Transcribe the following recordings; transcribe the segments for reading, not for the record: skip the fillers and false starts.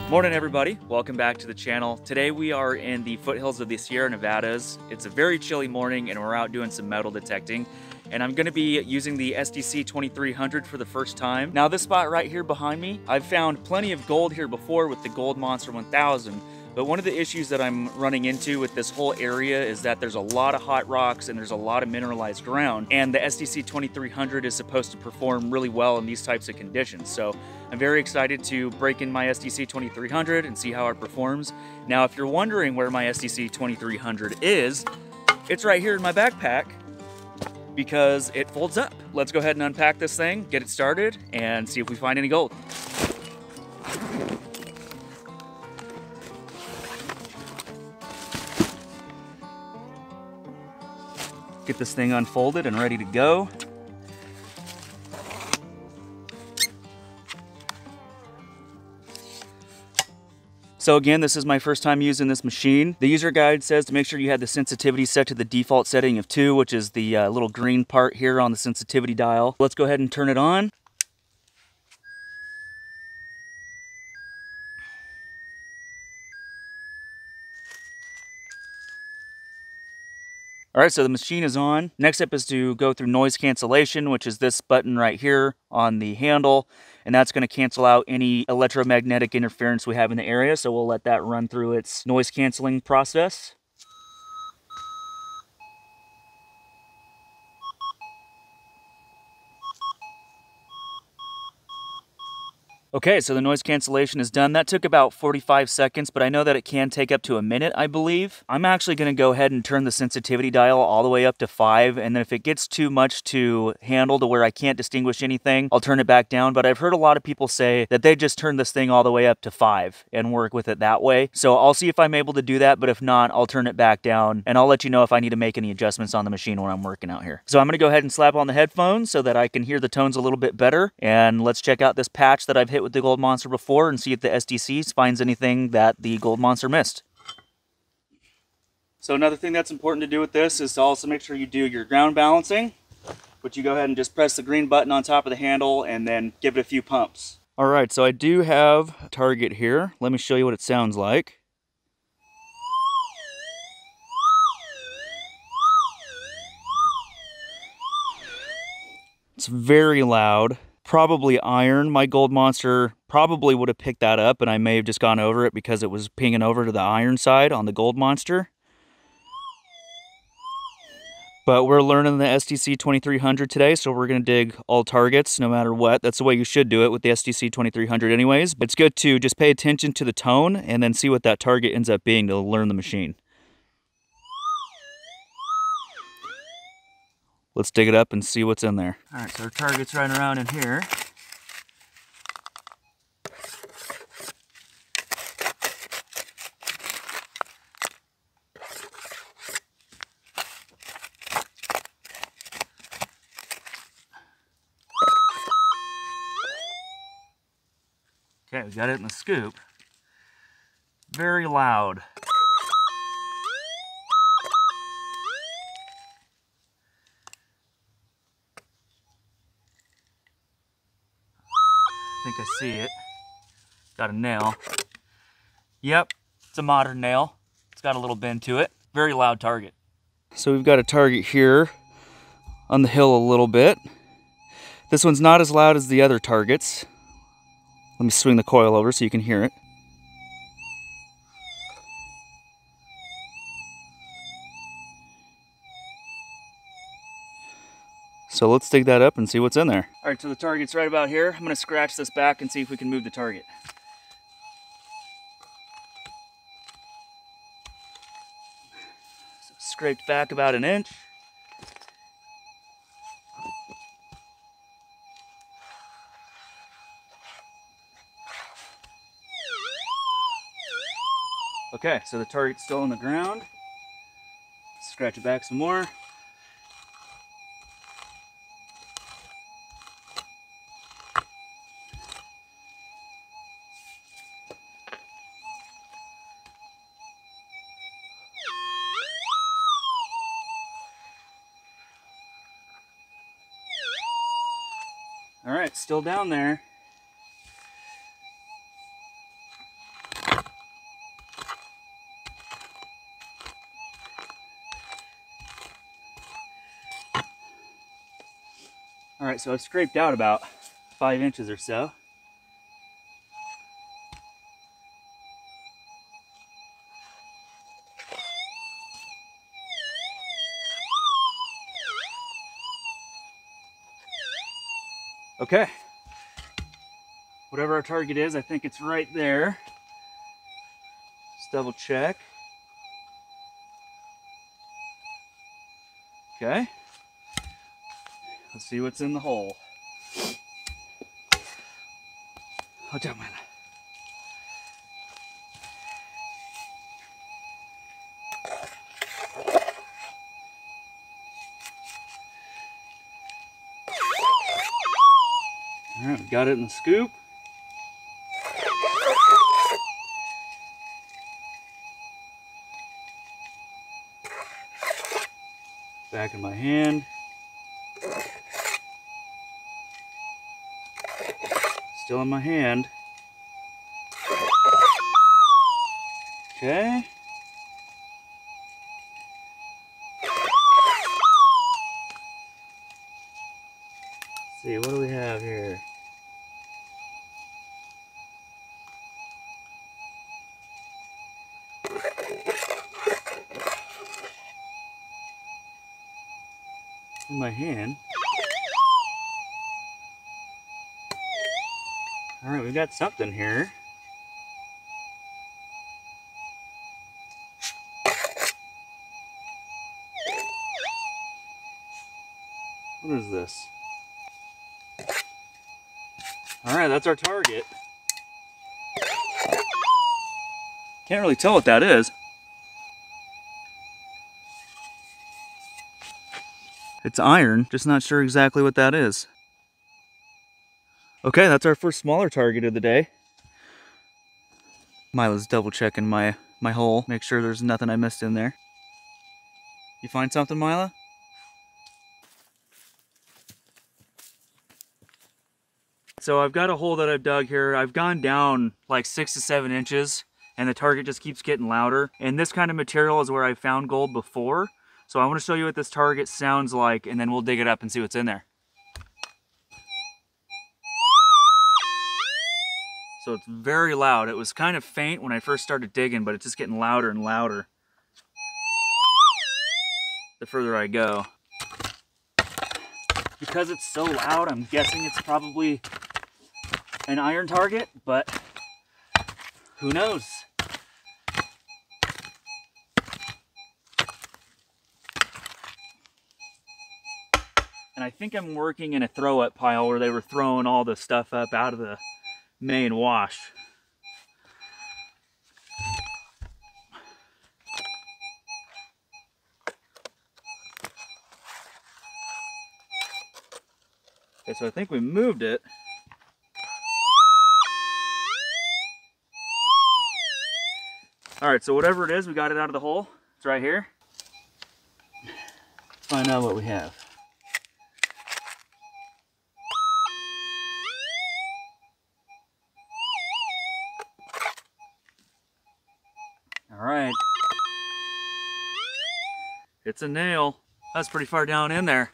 Morning everybody, welcome back to the channel. Today we are in the foothills of the Sierra Nevadas. It's a very chilly morning and we're out doing some metal detecting. And I'm gonna be using the SDC2300 for the first time. Now this spot right here behind me, I've found plenty of gold here before with the Gold Monster 1000. But one of the issues that I'm running into with this whole area is that there's a lot of hot rocks and there's a lot of mineralized ground. And the SDC2300 is supposed to perform really well in these types of conditions. So I'm very excited to break in my SDC2300 and see how it performs. Now, if you're wondering where my SDC2300 is, it's right here in my backpack because it folds up. Let's go ahead and unpack this thing, get it started, and see if we find any gold. Get this thing unfolded and ready to go. So again, this is my first time using this machine. The user guide says to make sure you have the sensitivity set to the default setting of 2, which is the little green part here on the sensitivity dial. Let's go ahead and turn it on. All right, so the machine is on. Next up is to go through noise cancellation, which is this button right here on the handle. And that's going to cancel out any electromagnetic interference we have in the area. So we'll let that run through its noise canceling process. Okay, so the noise cancellation is done. That took about 45 seconds, but I know that it can take up to a minute, I believe. I'm actually going to go ahead and turn the sensitivity dial all the way up to 5, and then if it gets too much to handle to where I can't distinguish anything, I'll turn it back down. But I've heard a lot of people say that they just turn this thing all the way up to 5 and work with it that way. So I'll see if I'm able to do that, but if not, I'll turn it back down, and I'll let you know if I need to make any adjustments on the machine when I'm working out here. So I'm going to go ahead and slap on the headphones so that I can hear the tones a little bit better, and let's check out this patch that I've hit with the Gold Monster before and see if the SDC finds anything that the Gold Monster missed. So another thing that's important to do with this is to also make sure you do your ground balancing, but you go ahead and just press the green button on top of the handle and then give it a few pumps. All right, so I do have a target here. Let me show you what it sounds like. It's very loud. Probably iron. My Gold Monster probably would have picked that up, and I may have just gone over it because it was pinging over to the iron side on the Gold Monster. But we're learning the SDC2300 today, so we're going to dig all targets no matter what. That's the way you should do it with the SDC2300 anyways. But it's good to just pay attention to the tone and then see what that target ends up being to learn the machine. Let's dig it up and see what's in there. All right, so our target's right around in here. Okay, we got it in the scoop. Very loud. I think I see it. Got a nail. Yep, it's a modern nail. It's got a little bend to it. Very loud target. So we've got a target here on the hill a little bit. This one's not as loud as the other targets. Let me swing the coil over so you can hear it. So let's dig that up and see what's in there. All right, so the target's right about here. I'm gonna scratch this back and see if we can move the target. So scraped back about an inch. Okay, so the target's still on the ground. Scratch it back some more. All right, still down there. right, so I've scraped out about 5 inches or so. Okay. Whatever our target is, I think it's right there. Just double check. Okay. Let's see what's in the hole. Watch out, man. All right, we got it in the scoop. Back in my hand. Still in my hand. Okay. Let's see, what do we have here? In my hand. All right, we got something here. What is this? All right, that's our target. Can't really tell what that is. It's iron, just not sure exactly what that is. Okay, that's our first smaller target of the day. Mila's double checking my hole, make sure there's nothing I missed in there. You find something, Mila? So I've got a hole that I've dug here. I've gone down like 6 to 7 inches and the target just keeps getting louder. And this kind of material is where I found gold before. So I want to show you what this target sounds like and then we'll dig it up and see what's in there. So it's very loud. It was kind of faint when I first started digging, but it's just getting louder and louder the further I go. Because it's so loud, I'm guessing it's probably an iron target, but who knows? And I think I'm working in a throw-up pile where they were throwing all the stuff up out of the main wash. Okay, so I think we moved it. All right, so whatever it is, we got it out of the hole. It's right here. Let's find out what we have. All right. It's a nail. That's pretty far down in there.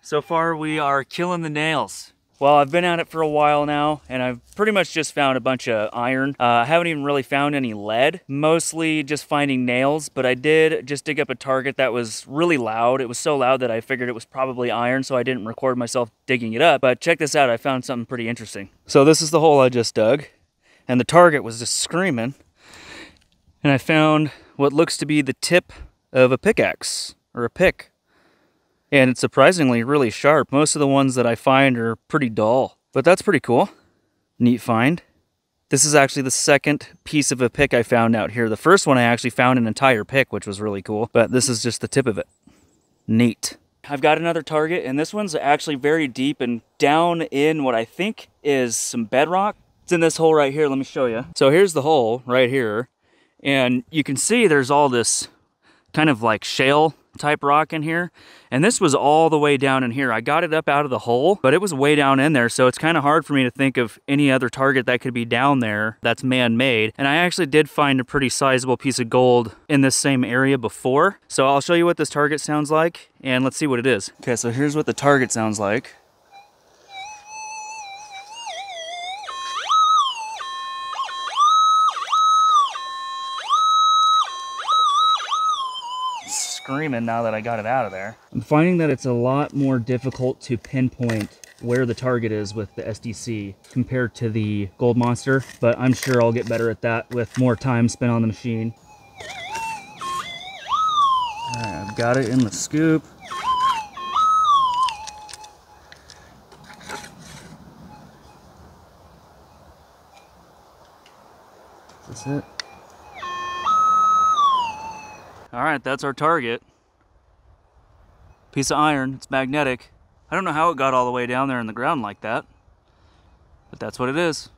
So far we are killing the nails. Well, I've been at it for a while now and I've pretty much just found a bunch of iron. I haven't even really found any lead, mostly just finding nails, but I did just dig up a target that was really loud. It was so loud that I figured it was probably iron, so I didn't record myself digging it up. But check this out, I found something pretty interesting. So this is the hole I just dug and the target was just screaming. And I found what looks to be the tip of a pickaxe or a pick. And it's surprisingly really sharp. Most of the ones that I find are pretty dull, but that's pretty cool. Neat find. This is actually the second piece of a pick I found out here. The first one I actually found an entire pick, which was really cool, but this is just the tip of it. Neat. I've got another target, and this one's actually very deep and down in what I think is some bedrock. It's in this hole right here. Let me show you. So here's the hole right here, and you can see there's all this kind of like shale type rock in here, and this was all the way down in here. I got it up out of the hole, but it was way down in there, so it's kind of hard for me to think of any other target that could be down there that's man-made. And I actually did find a pretty sizable piece of gold in this same area before, so I'll show you what this target sounds like, and let's see what it is. Okay, so here's what the target sounds like. Screaming now that I got it out of there. I'm finding that it's a lot more difficult to pinpoint where the target is with the SDC compared to the Gold Monster, but I'm sure I'll get better at that with more time spent on the machine. All right, I've got it in the scoop. Is this it? All right, that's our target. Piece of iron, it's magnetic. I don't know how it got all the way down there in the ground like that, but that's what it is.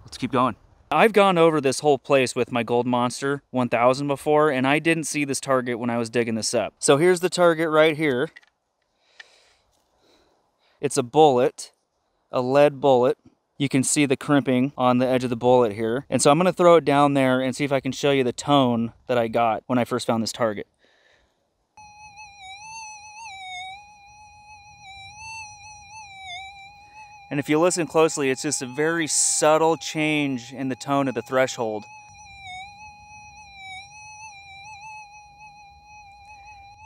Let's keep going. I've gone over this whole place with my Gold Monster 1000 before, and I didn't see this target when I was digging this up. So here's the target right here. It's a bullet, a lead bullet. You can see the crimping on the edge of the bullet here. And so I'm gonna throw it down there and see if I can show you the tone that I got when I first found this target. And if you listen closely, it's just a very subtle change in the tone of the threshold.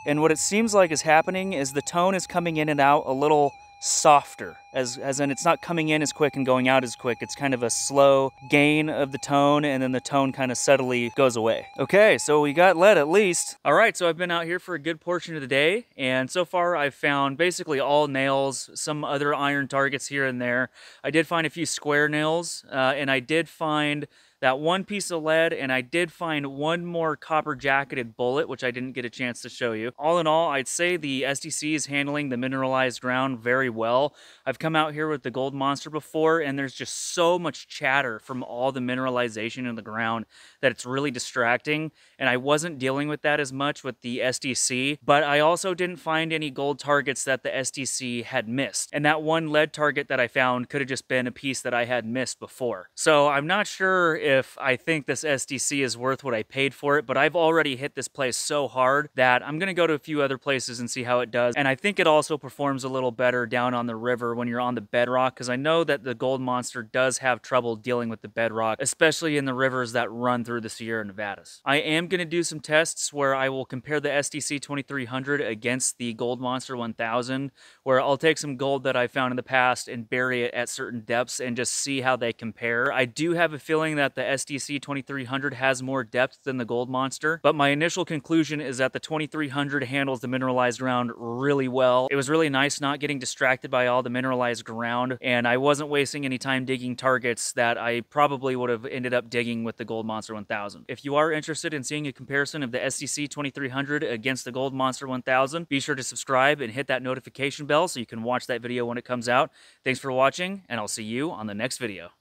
And what it seems like is happening is the tone is coming in and out a little softer, as in it's not coming in as quick and going out as quick. It's kind of a slow gain of the tone, and then the tone kind of subtly goes away. Okay, so we got lead at least. All right, so I've been out here for a good portion of the day, and so far I've found basically all nails, some other iron targets here and there. I did find a few square nails, and I did find that one piece of lead, and I did find one more copper jacketed bullet, which I didn't get a chance to show you. All in all, I'd say the SDC is handling the mineralized ground very well. I've come out here with the Gold Monster before, and there's just so much chatter from all the mineralization in the ground that it's really distracting, and I wasn't dealing with that as much with the SDC, but I also didn't find any gold targets that the SDC had missed, and that one lead target that I found could have just been a piece that I had missed before. So I'm not sure if I think this SDC is worth what I paid for it, but I've already hit this place so hard that I'm gonna go to a few other places and see how it does. And I think it also performs a little better down on the river when you're on the bedrock, because I know that the Gold Monster does have trouble dealing with the bedrock, especially in the rivers that run through the Sierra Nevadas. I am gonna do some tests where I will compare the SDC2300 against the Gold Monster 1000, where I'll take some gold that I found in the past and bury it at certain depths and just see how they compare. I do have a feeling that the SDC2300 has more depth than the Gold Monster, but my initial conclusion is that the 2300 handles the mineralized ground really well. It was really nice not getting distracted by all the mineralized ground, and I wasn't wasting any time digging targets that I probably would have ended up digging with the Gold Monster 1000. If you are interested in seeing a comparison of the SDC2300 against the Gold Monster 1000, be sure to subscribe and hit that notification bell so you can watch that video when it comes out. Thanks for watching, and I'll see you on the next video.